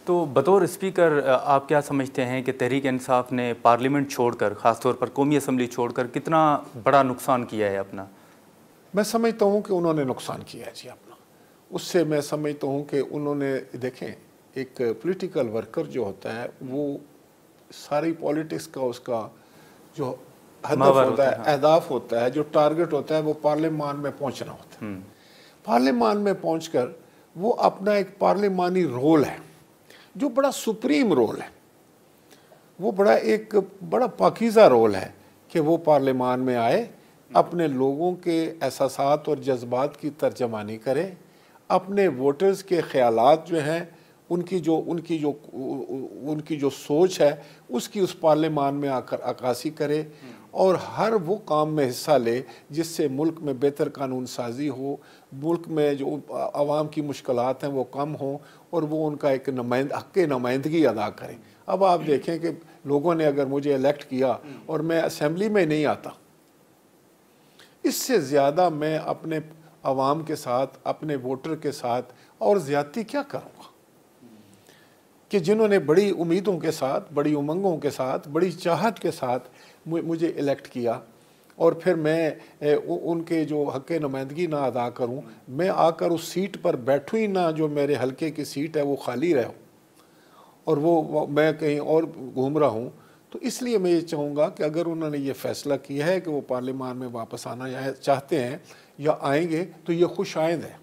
تو بطور اسپیکر آپ کیا سمجھتے ہیں کہ تحریک انصاف نے پارلیمنٹ چھوڑ کر، خاص طور پر قومی اسمبلی چھوڑ کر کتنا بڑا نقصان کیا ہے اپنا؟ میں سمجھتا ہوں کہ انہوں نے نقصان کیا ہے جی اپنا. اس سے میں سمجھتا ہوں کہ انہوں نے دیکھیں ایک پولیٹیکل ورکر جو ہوتا ہے وہ ساری پولیٹکس کا اس کا جو ہدف ہوتا ہے، اہداف ہوتا ہے، جو ٹارگٹ ہوتا ہے وہ پارلیمان میں پہنچنا ہوتا ہے. پارلیمان میں پہنچ کر وہ اپنا ایک پارلیمانی رول ہے جو بڑا سپریم رول ہے، وہ ایک بڑا پاکیزہ رول ہے کہ وہ پارلیمان میں آئے، اپنے لوگوں کے احساسات اور جذبات کی ترجمانی کرے، اپنے ووٹرز کے خیالات جو ہیں ان کی جو سوچ ہے اس کی اس پارلیمان میں آ کر عکاسی کرے، اور ہر وہ کام میں حصہ لے جس سے ملک میں بہتر قانون سازی ہو، ملک میں جو عوام کی مشکلات ہیں وہ کم ہوں، اور وہ ان کا ایک حق نمائندگی ادا کریں. اب آپ دیکھیں کہ لوگوں نے اگر مجھے الیکٹ کیا اور میں اسمبلی میں نہیں آتا، اس سے زیادہ میں اپنے عوام کے ساتھ، اپنے ووٹر کے ساتھ اور زیادتی کیا کروں گا، کہ جنہوں نے بڑی امیدوں کے ساتھ، بڑی امنگوں کے ساتھ، بڑی چاہت کے ساتھ مجھے الیکٹ کیا، اور پھر میں ان کے جو حق نمائندگی نہ ادا کروں، میں آ کر اس سیٹ پر بیٹھوں ہی نہ جو میرے حلقے کی سیٹ ہے وہ خالی رہے اور وہ میں کہیں اور گھوم رہا ہوں. تو اس لیے میں یہ چاہوں گا کہ اگر انہوں نے یہ فیصلہ کیا ہے کہ وہ پارلیمان میں واپس آنا چاہتے ہیں یا آئیں گے تو یہ خوش آئند ہے،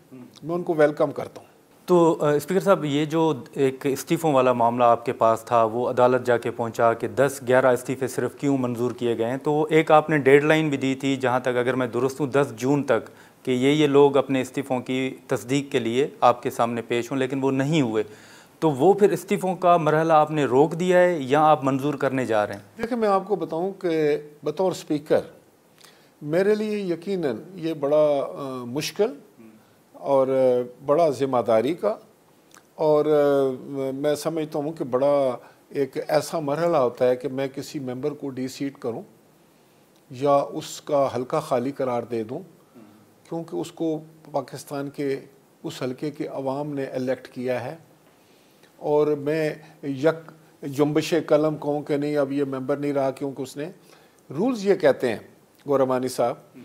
میں ان کو ویلکم کرتا ہوں. تو اسپیکر صاحب، یہ جو ایک استعفوں والا معاملہ آپ کے پاس تھا وہ عدالت جا کے پہنچا کہ 10-11 استعفے صرف کیوں منظور کیے گئے ہیں، تو ایک آپ نے ڈیڈ لائن بھی دی تھی جہاں تک اگر میں درست ہوں 10 جون تک کہ یہ لوگ اپنے استعفوں کی تصدیق کے لیے آپ کے سامنے پیش ہوں، لیکن وہ نہیں ہوئے. تو وہ پھر استعفوں کا مرحلہ آپ نے روک دیا ہے یا آپ منظور کرنے جا رہے ہیں؟ دیکھیں میں آپ کو بتاؤں کہ بطور اسپیکر میرے لیے یقیناً یہ بڑا مشکل اور بڑا ذمہ داری کا، اور میں سمجھتا ہوں کہ بڑا ایک ایسا مرحلہ ہوتا ہے کہ میں کسی ممبر کو ڈی سیٹ کروں یا اس کا حلقہ خالی قرار دے دوں، کیونکہ اس کو پاکستان کے اس حلقے کے عوام نے الیکٹ کیا ہے، اور میں یک جنبش قلم کہوں کہ نہیں اب یہ ممبر نہیں رہا، کیونکہ اس نے رولز یہ کہتے ہیں گورمانی صاحب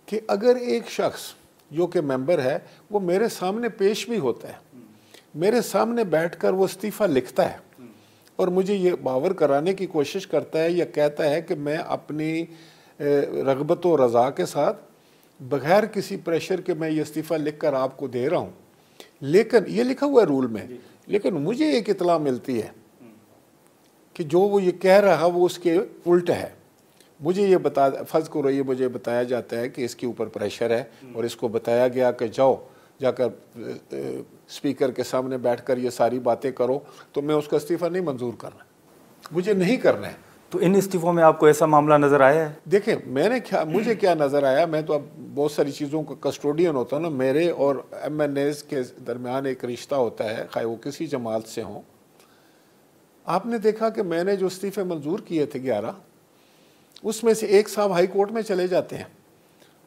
کہ اگر ایک شخص جو کہ ممبر ہے وہ میرے سامنے پیش بھی ہوتا ہے، میرے سامنے بیٹھ کر وہ استعفیٰ لکھتا ہے اور مجھے یہ باور کرانے کی کوشش کرتا ہے یا کہتا ہے کہ میں اپنی رغبت و رضا کے ساتھ بغیر کسی پریشر کے میں یہ استعفیٰ لکھ کر آپ کو دے رہا ہوں، لیکن یہ لکھا ہوا ہے رول میں، لیکن مجھے ایک اطلاع ملتی ہے کہ جو وہ یہ کہہ رہا وہ اس کے الٹ ہے. مجھے یہ فرض کرو یہ مجھے بتایا جاتا ہے کہ اس کے اوپر پریشر ہے اور اس کو بتایا گیا کہ جا کر اسپیکر کے سامنے بیٹھ کر یہ ساری باتیں کرو، تو میں اس کا استعفیٰ نہیں منظور کرنا، مجھے نہیں کرنا ہے. تو ان استعفوں میں آپ کو ایسا معاملہ نظر آیا ہے؟ دیکھیں مجھے کیا نظر آیا، میں تو اب بہت ساری چیزوں کا کسٹوڈین ہوتا ہوں نا. میرے اور ایم این ایز کے درمیان ایک رشتہ ہوتا ہے، خواہ وہ کسی جماعت سے ہوں. آپ نے دیکھا کہ میں نے جو استعفے منظور کیے تھے 11، اس میں سے ایک صاحب ہائی کورٹ میں چلے جاتے ہیں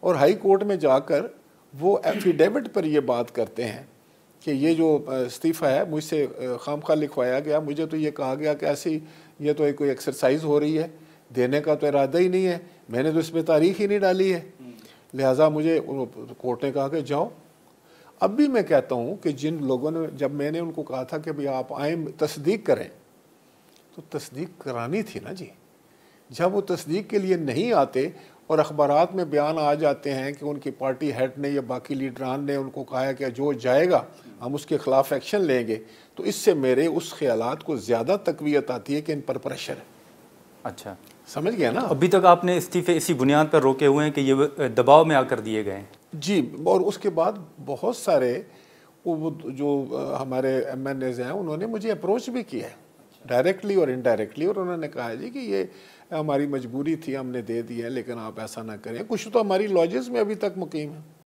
اور ہائی کورٹ میں جا کر وہ ایفیڈیوٹ پر یہ بات کرتے ہیں کہ یہ جو استعفیٰ ہے مجھ سے خام خواہ لکھوایا گیا، مجھے تو یہ کہا گیا کہ ایسی یہ تو کوئی ایکسرسائز ہو رہی ہے، دینے کا تو ارادہ ہی نہیں ہے، میں نے تو اس میں تاریخ ہی نہیں ڈالی ہے، لہٰذا مجھے کورٹ نے کہا کہ جاؤ. اب بھی میں کہتا ہوں کہ جن لوگوں نے، جب میں نے ان کو کہا تھا کہ بھئی آپ آئیں تصدیق کریں، تو تصدیق کرانی تھی نا جی. جب وہ تصدیق کے لیے نہیں آتے اور اخبارات میں بیان آ جاتے ہیں کہ ان کی پارٹی ہیڈ نے یا باقی لیڈران نے ان کو کہا ہے کہ جو جائے گا ہم اس کے خلاف ایکشن لیں گے، تو اس سے میرے اس خیالات کو زیادہ تقویت آتی ہے کہ ان پر پریشر ہے. اچھا، سمجھ گیا نا. ابھی تک آپ نے استعفے اسی بنیاد پر روکے ہوئے ہیں کہ یہ دباؤ میں آ کر دیے گئے ہیں؟ جی، اور اس کے بعد بہت سارے وہ جو ہمارے ایم این ایز ہیں انہوں نے مجھے اپروچ بھی کیا ہے ڈائریکٹلی اور انڈائریکٹلی، اور انہوں نے کہا جی کہ یہ ہماری مجبوری تھی، ہم نے دے دی ہے، لیکن آپ ایسا نہ کریں. کچھ تو ہماری لاجز میں ابھی تک مقیم ہیں.